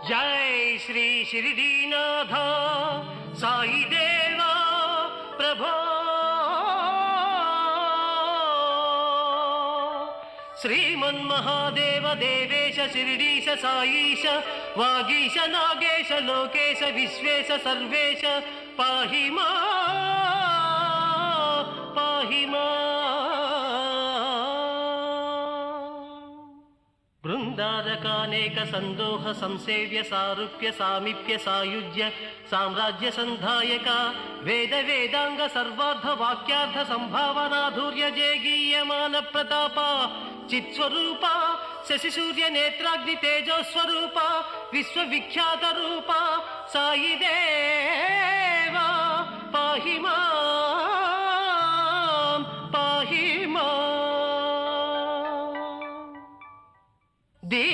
जय श्री शिरडीनाथ साई देवा प्रभो श्रीमन्महादेव देवेश शिरडीश साईश वागीश नागेश लोकेश विश्वेश सर्वेश पाहि मां बृंदारकानेक संदोह संसेव्य सारूप्य सामीप्य सायुज्य साम्राज्य संधायक वेद वेदांग सर्वार्थ वाक्यार्थ संभावनाधुर्य जयगीयमान प्रताप चित्स्वरूप शशि सूर्य नेत्राग्नि तेजो स्वरूप विश्वविख्यात रूप साई देवा पाहि मां।